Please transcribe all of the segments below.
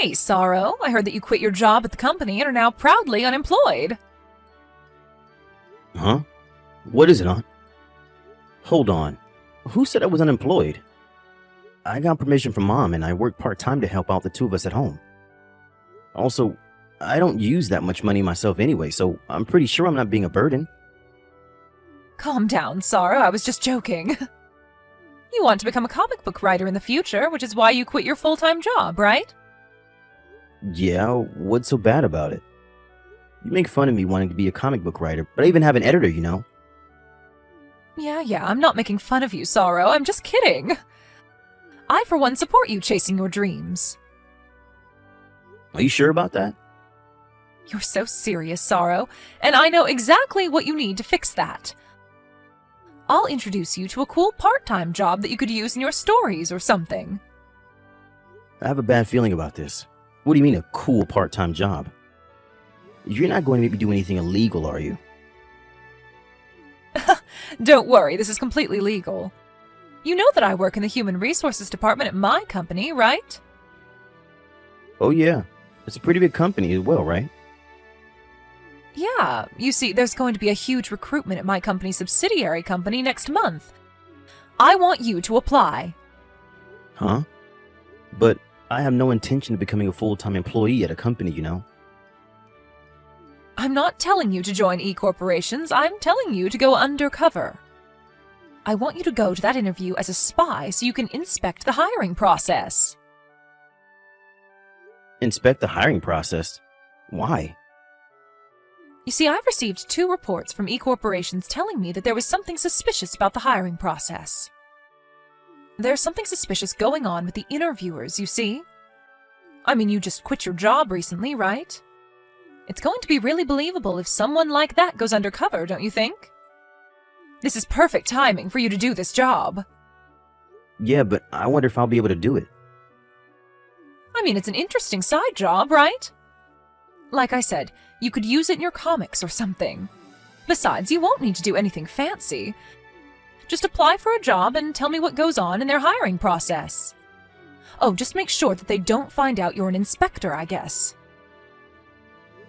Hey, Sorrow, I heard that you quit your job at the company and are now proudly unemployed. Huh? What is it, Aunt? Hold on. Who said I was unemployed? I got permission from Mom and I work part-time to help out the two of us at home. Also, I don't use that much money myself anyway, so I'm pretty sure I'm not being a burden. Calm down, Sorrow, I was just joking. You want to become a comic book writer in the future, which is why you quit your full-time job, right? Yeah, what's so bad about it? You make fun of me wanting to be a comic book writer, but I even have an editor, you know. Yeah, I'm not making fun of you, Sorrow, I'm just kidding. I, for one, support you chasing your dreams. Are you sure about that? You're so serious, Sorrow, and I know exactly what you need to fix that. I'll introduce you to a cool part-time job that you could use in your stories or something. I have a bad feeling about this. What do you mean a cool part-time job? You're not going to make me do anything illegal, are you? Don't worry, this is completely legal. You know that I work in the Human Resources Department at my company, right? Oh yeah, it's a pretty big company as well, right? Yeah, you see, there's going to be a huge recruitment at my company's subsidiary company next month. I want you to apply. Huh? But I have no intention of becoming a full-time employee at a company, you know? I'm not telling you to join E-corporations, I'm telling you to go undercover. I want you to go to that interview as a spy so you can inspect the hiring process. Inspect the hiring process? Why? You see, I've received 2 reports from E-corporations telling me that there was something suspicious about the hiring process. There's something suspicious going on with the interviewers, you see? I mean, you just quit your job recently, right? It's going to be really believable if someone like that goes undercover, don't you think? This is perfect timing for you to do this job. Yeah, but I wonder if I'll be able to do it. I mean, it's an interesting side job, right? Like I said, you could use it in your comics or something. Besides, you won't need to do anything fancy. Just apply for a job and tell me what goes on in their hiring process. Oh, just make sure that they don't find out you're an inspector, I guess.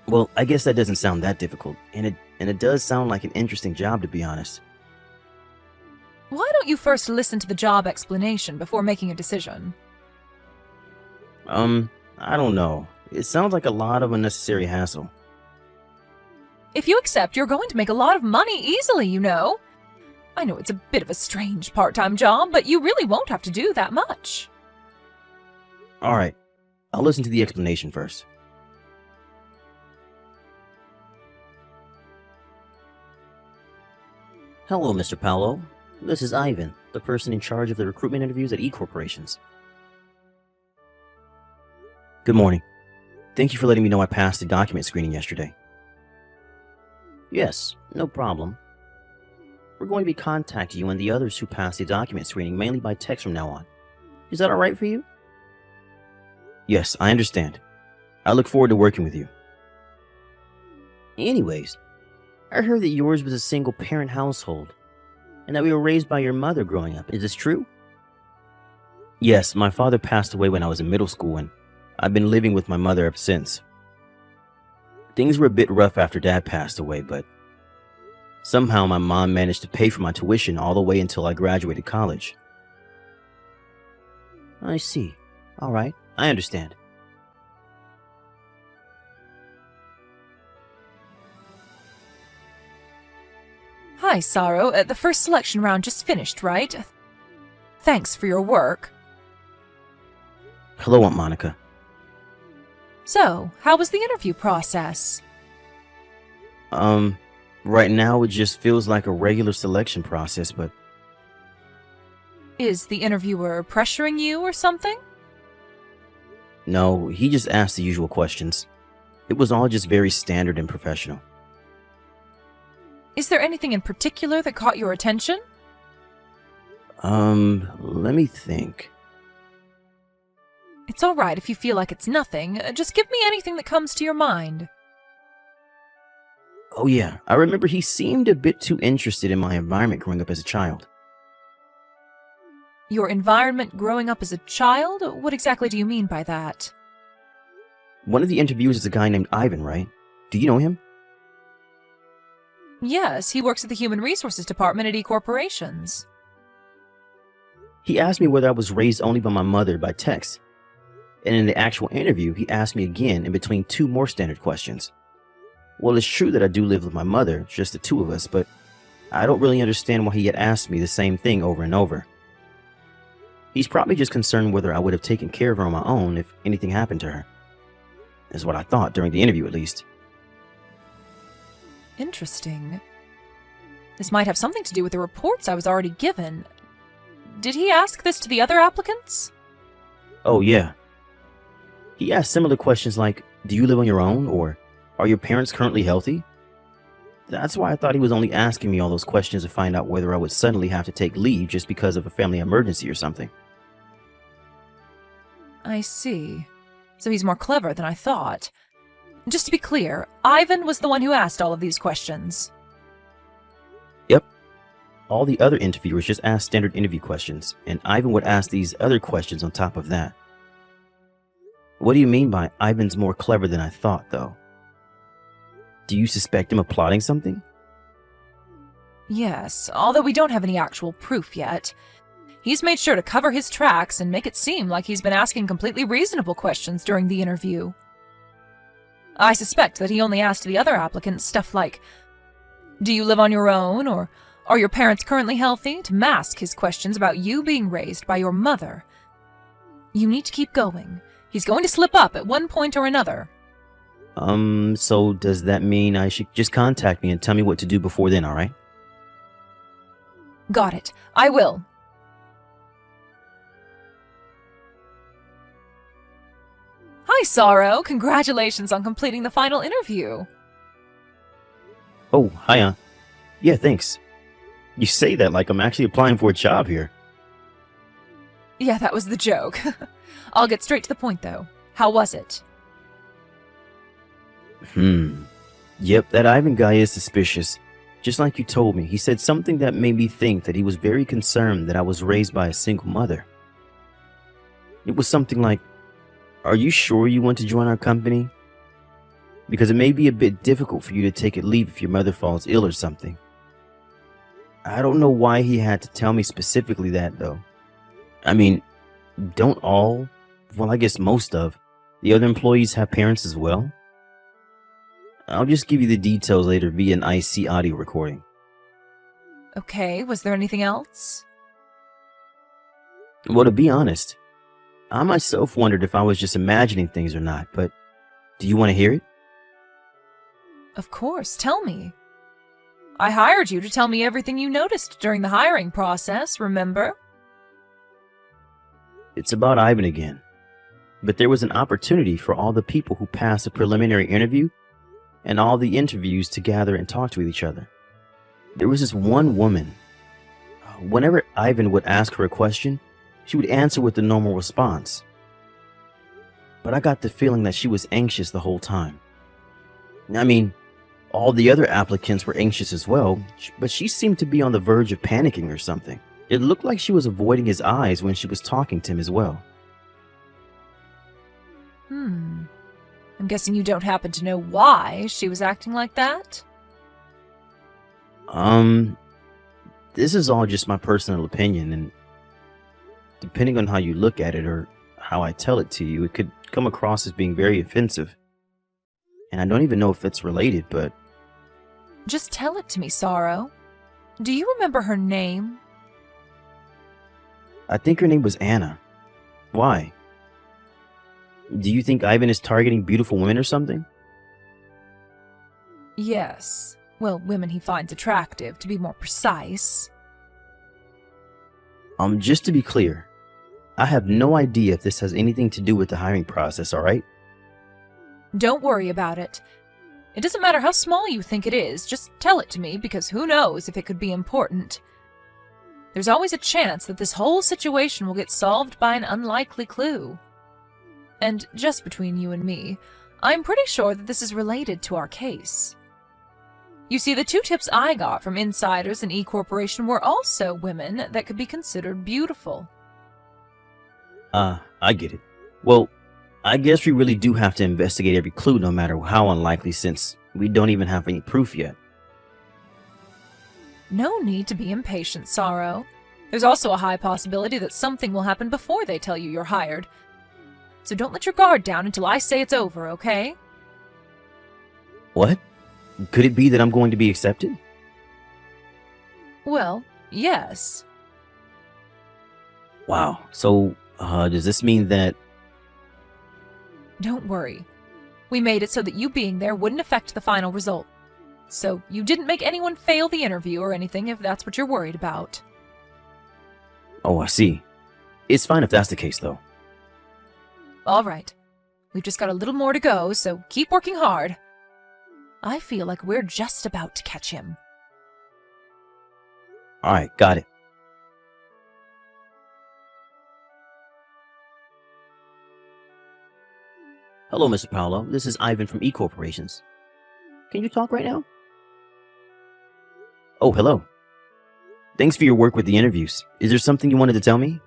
Well, I guess that doesn't sound that difficult, and it does sound like an interesting job, to be honest. Why don't you first listen to the job explanation before making a decision? I don't know. It sounds like a lot of unnecessary hassle. If you accept, you're going to make a lot of money easily, you know. I know it's a bit of a strange part-time job, but you really won't have to do that much. Alright, I'll listen to the explanation first. Hello, Mr. Paolo. This is Ivan, the person in charge of the recruitment interviews at E-corporations. Good morning. Thank you for letting me know I passed the document screening yesterday. Yes, no problem. We're going to be contacting you and the others who passed the document screening mainly by text from now on. Is that alright for you? Yes, I understand. I look forward to working with you. Anyways, I heard that yours was a single-parent household, and that we were raised by your mother growing up. Is this true? Yes, my father passed away when I was in middle school, and I've been living with my mother ever since. Things were a bit rough after Dad passed away, but somehow my mom managed to pay for my tuition all the way until I graduated college. I see. Alright, I understand. Hi, Sorrow. The first selection round just finished, right? Thanks for your work. Hello, Aunt Monica. So, how was the interview process? Right now it just feels like a regular selection process, but... Is the interviewer pressuring you or something? No, he just asked the usual questions. It was all just very standard and professional. Is there anything in particular that caught your attention? Let me think. It's alright if you feel like it's nothing. Just give me anything that comes to your mind. Oh yeah, I remember he seemed a bit too interested in my environment growing up as a child. Your environment growing up as a child? What exactly do you mean by that? One of the interviewers is a guy named Ivan, right? Do you know him? Yes, he works at the Human Resources Department at E-Corporations. He asked me whether I was raised only by my mother by text. And in the actual interview, he asked me again in between two more standard questions. Well, it's true that I do live with my mother, just the two of us, but I don't really understand why he had asked me the same thing over and over. He's probably just concerned whether I would have taken care of her on my own if anything happened to her. Is what I thought during the interview, at least. Interesting. This might have something to do with the reports I was already given. Did he ask this to the other applicants? Oh, yeah. He asked similar questions like, do you live on your own? Or are your parents currently healthy? That's why I thought he was only asking me all those questions to find out whether I would suddenly have to take leave just because of a family emergency or something. I see. So he's more clever than I thought. Just to be clear, Ivan was the one who asked all of these questions. Yep. All the other interviewers just asked standard interview questions, and Ivan would ask these other questions on top of that. What do you mean by Ivan's more clever than I thought, though? Do you suspect him of plotting something? Yes, although we don't have any actual proof yet. He's made sure to cover his tracks and make it seem like he's been asking completely reasonable questions during the interview. I suspect that he only asked the other applicants stuff like, do you live on your own, or are your parents currently healthy, to mask his questions about you being raised by your mother. You need to keep going. He's going to slip up at one point or another. So does that mean I should just contact me and tell me what to do before then, alright? Got it. I will. Hi, Sorrow. Congratulations on completing the final interview. Oh, hi, yeah, thanks. You say that like I'm actually applying for a job here. Yeah, that was the joke. I'll get straight to the point, though. How was it? Yep, that Ivan guy is suspicious. Just like you told me, he said something that made me think that he was very concerned that I was raised by a single mother. It was something like, are you sure you want to join our company? Because it may be a bit difficult for you to take a leave if your mother falls ill or something. I don't know why he had to tell me specifically that, though. I mean, don't all, well, I guess most of, the other employees have parents as well? I'll just give you the details later via an IC audio recording. Okay, was there anything else? Well, to be honest, I myself wondered if I was just imagining things or not, but do you want to hear it? Of course, tell me. I hired you to tell me everything you noticed during the hiring process, remember? It's about Ivan again. But there was an opportunity for all the people who passed the preliminary interview and all the interviews to gather and talk to each other. There was this one woman. Whenever Ivan would ask her a question, she would answer with the normal response. But I got the feeling that she was anxious the whole time. I mean, all the other applicants were anxious as well, but she seemed to be on the verge of panicking or something. It looked like she was avoiding his eyes when she was talking to him as well. I'm guessing you don't happen to know why she was acting like that? This is all just my personal opinion, and depending on how you look at it or how I tell it to you, it could come across as being very offensive. And I don't even know if it's related, but... Just tell it to me, Sorrow. Do you remember her name? I think her name was Anna. Why? Do you think Ivan is targeting beautiful women or something? Yes. Well, women he finds attractive, to be more precise. Just to be clear, I have no idea if this has anything to do with the hiring process, alright? Don't worry about it. It doesn't matter how small you think it is, just tell it to me, because who knows if it could be important. There's always a chance that this whole situation will get solved by an unlikely clue. And just between you and me, I'm pretty sure that this is related to our case. You see, the two tips I got from insiders in E-Corporation were also women that could be considered beautiful. I get it. Well, I guess we really do have to investigate every clue, no matter how unlikely, since we don't even have any proof yet. No need to be impatient, Sorrow. There's also a high possibility that something will happen before they tell you you're hired. So don't let your guard down until I say it's over, okay? What? Could it be that I'm going to be accepted? Well, yes. Wow. So, does this mean that... Don't worry. We made it so that you being there wouldn't affect the final result. So you didn't make anyone fail the interview or anything, if that's what you're worried about. Oh, I see. It's fine if that's the case, though. All right. We've just got a little more to go, so keep working hard. I feel like we're just about to catch him. All right, got it. Hello, Mr. Paolo. This is Ivan from E Corporations. Can you talk right now? Oh, hello. Thanks for your work with the interviews. Is there something you wanted to tell me?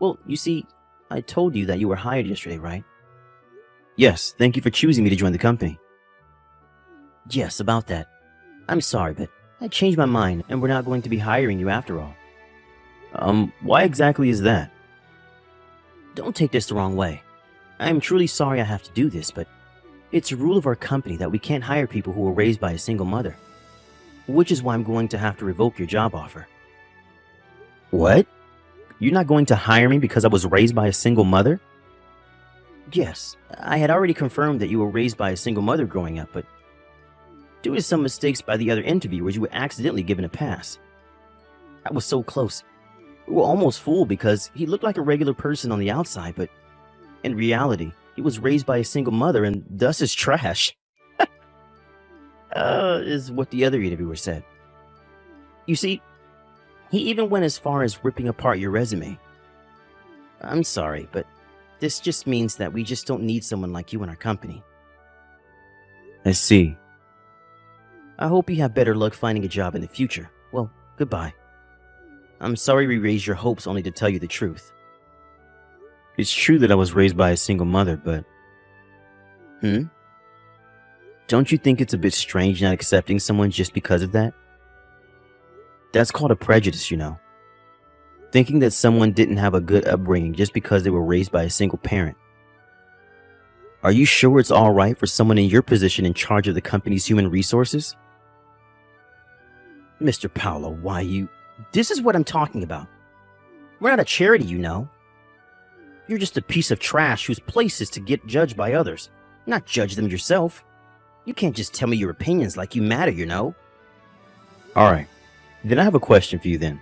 Well, you see, I told you that you were hired yesterday, right? Yes, thank you for choosing me to join the company. Yes, about that. I'm sorry, but I changed my mind and we're not going to be hiring you after all. Why exactly is that? Don't take this the wrong way. I am truly sorry I have to do this, but it's a rule of our company that we can't hire people who were raised by a single mother. Which is why I'm going to have to revoke your job offer. What? You're not going to hire me because I was raised by a single mother? Yes, I had already confirmed that you were raised by a single mother growing up, but due to some mistakes by the other interviewers, you were accidentally given a pass. I was so close. We were almost fooled because he looked like a regular person on the outside, but in reality, he was raised by a single mother and thus is trash. Is what the other interviewer said. You see, he even went as far as ripping apart your resume. I'm sorry, but this just means that we just don't need someone like you in our company. I see. I hope you have better luck finding a job in the future. Well, goodbye. I'm sorry we raised your hopes only to tell you the truth. It's true that I was raised by a single mother, but... Don't you think it's a bit strange not accepting someone just because of that? That's called a prejudice, you know. Thinking that someone didn't have a good upbringing just because they were raised by a single parent. Are you sure it's alright for someone in your position in charge of the company's human resources? Mr. Paolo, why you... This is what I'm talking about. We're not a charity, you know. You're just a piece of trash whose place is to get judged by others, not judge them yourself. You can't just tell me your opinions like you matter, you know. Alright, then I have a question for you then.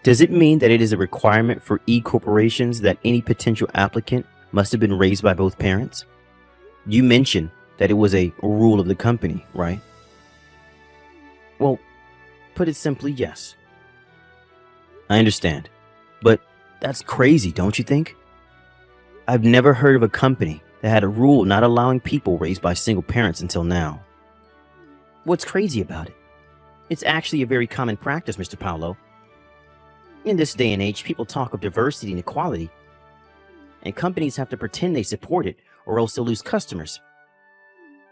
Does it mean that it is a requirement for E-corporations that any potential applicant must have been raised by both parents? You mentioned that it was a rule of the company, right? Well, put it simply, yes. I understand, but that's crazy, don't you think? I've never heard of a company that had a rule not allowing people raised by single parents until now. What's crazy about it? It's actually a very common practice, Mr. Paolo. In this day and age, people talk of diversity and equality, and companies have to pretend they support it or else they'll lose customers.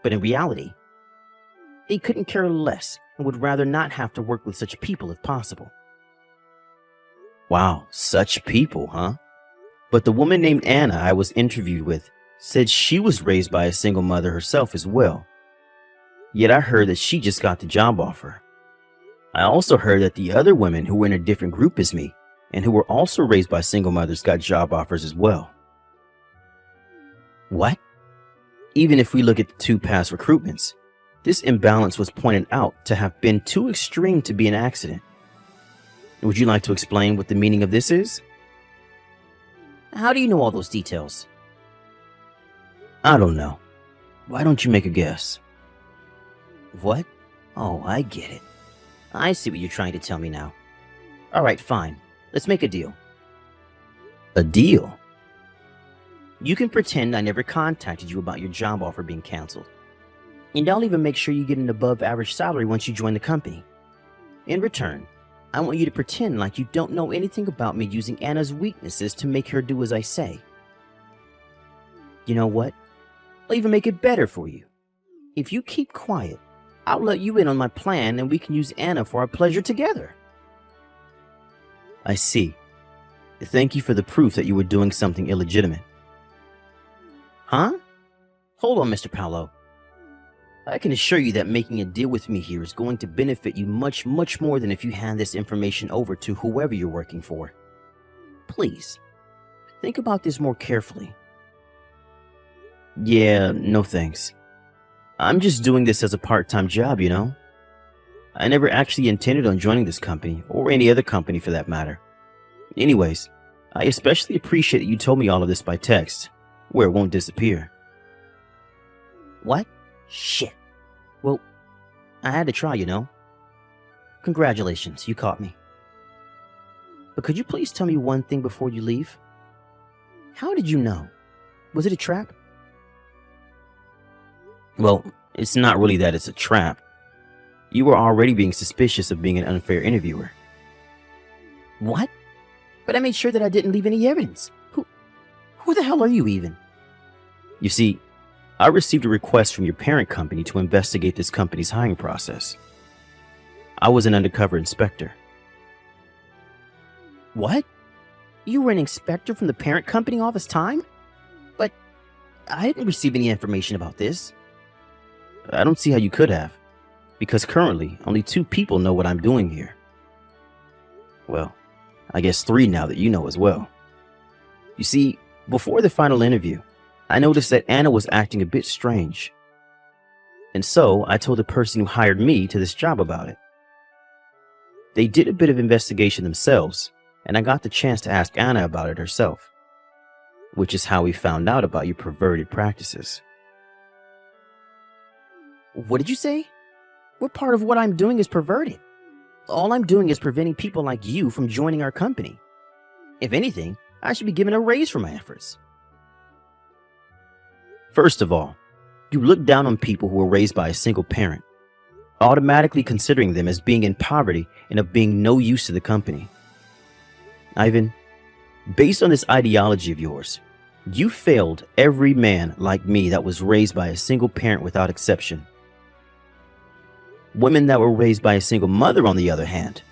But in reality, they couldn't care less and would rather not have to work with such people if possible. Wow, such people, huh? But the woman named Anna I was interviewed with said she was raised by a single mother herself as well. Yet I heard that she just got the job offer. I also heard that the other women who were in a different group as me and who were also raised by single mothers got job offers as well. What? Even if we look at the two past recruitments, this imbalance was pointed out to have been too extreme to be an accident. Would you like to explain what the meaning of this is? How do you know all those details? I don't know. Why don't you make a guess? What? Oh, I get it. I see what you're trying to tell me now. Alright, fine. Let's make a deal. A deal? You can pretend I never contacted you about your job offer being cancelled. And I'll even make sure you get an above average salary once you join the company. In return, I want you to pretend like you don't know anything about me using Anna's weaknesses to make her do as I say. You know what? I'll even make it better for you. If you keep quiet, I'll let you in on my plan and we can use Anna for our pleasure together. I see. Thank you for the proof that you were doing something illegitimate. Huh? Hold on, Mr. Paolo. I can assure you that making a deal with me here is going to benefit you much, much more than if you hand this information over to whoever you're working for. Please, think about this more carefully. Yeah, no thanks. I'm just doing this as a part-time job, you know? I never actually intended on joining this company, or any other company for that matter. Anyways, I especially appreciate that you told me all of this by text, where it won't disappear. What? Shit. Well, I had to try, you know? Congratulations, you caught me. But could you please tell me one thing before you leave? How did you know? Was it a trap? Well, it's not really that it's a trap. You were already being suspicious of being an unfair interviewer. What? But I made sure that I didn't leave any evidence. Who the hell are you even? You see, I received a request from your parent company to investigate this company's hiring process. I was an undercover inspector. What? You were an inspector from the parent company all this time? But I didn't receive any information about this. I don't see how you could have, because currently only 2 people know what I'm doing here. Well, I guess 3 now that you know as well. You see, before the final interview, I noticed that Anna was acting a bit strange. And so I told the person who hired me to this job about it. They did a bit of investigation themselves, and I got the chance to ask Anna about it herself, which is how we found out about your perverted practices. What did you say? What part of what I'm doing is perverted? All I'm doing is preventing people like you from joining our company. If anything, I should be given a raise for my efforts. First of all, you look down on people who were raised by a single parent, automatically considering them as being in poverty and of being no use to the company. Ivan, based on this ideology of yours, you failed every man like me that was raised by a single parent without exception. Women that were raised by a single mother, on the other hand,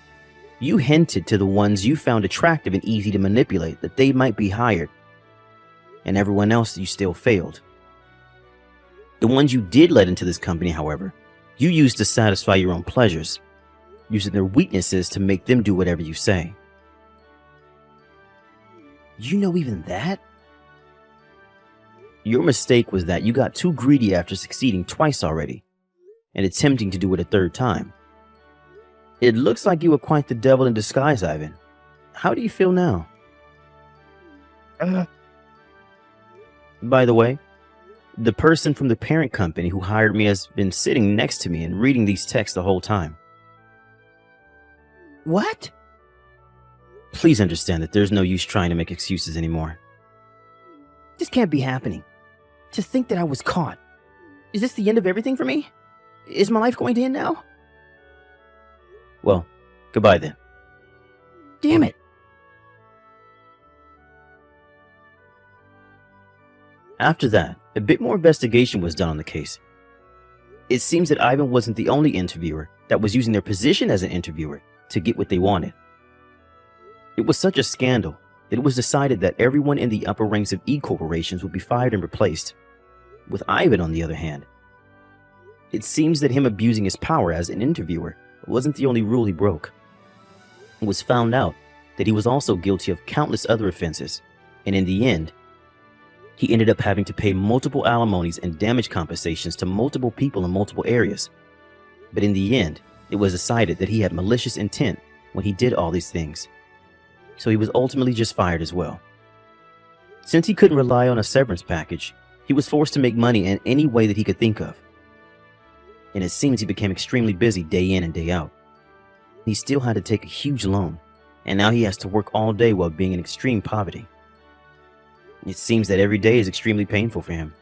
you hinted to the ones you found attractive and easy to manipulate that they might be hired, and everyone else you still failed. The ones you did let into this company, however, you used to satisfy your own pleasures, using their weaknesses to make them do whatever you say. You know even that? Your mistake was that you got too greedy after succeeding twice already, and attempting to do it a 3rd time. It looks like you were quite the devil in disguise, Ivan. How do you feel now? By the way, the person from the parent company who hired me has been sitting next to me and reading these texts the whole time. What? Please understand that there's no use trying to make excuses anymore. This can't be happening. To think that I was caught. Is this the end of everything for me? Is my life going to end now? Well, goodbye then. Damn it. After that, a bit more investigation was done on the case. It seems that Ivan wasn't the only interviewer that was using their position as an interviewer to get what they wanted. It was such a scandal that it was decided that everyone in the upper ranks of E-corporations would be fired and replaced. With Ivan, on the other hand, it seems that him abusing his power as an interviewer wasn't the only rule he broke. It was found out that he was also guilty of countless other offenses, and in the end, he ended up having to pay multiple alimonies and damage compensations to multiple people in multiple areas. But in the end, it was decided that he had malicious intent when he did all these things. So he was ultimately just fired as well. Since he couldn't rely on a severance package, he was forced to make money in any way that he could think of. And it seems he became extremely busy day in and day out. He still had to take a huge loan, and now he has to work all day while being in extreme poverty. It seems that every day is extremely painful for him.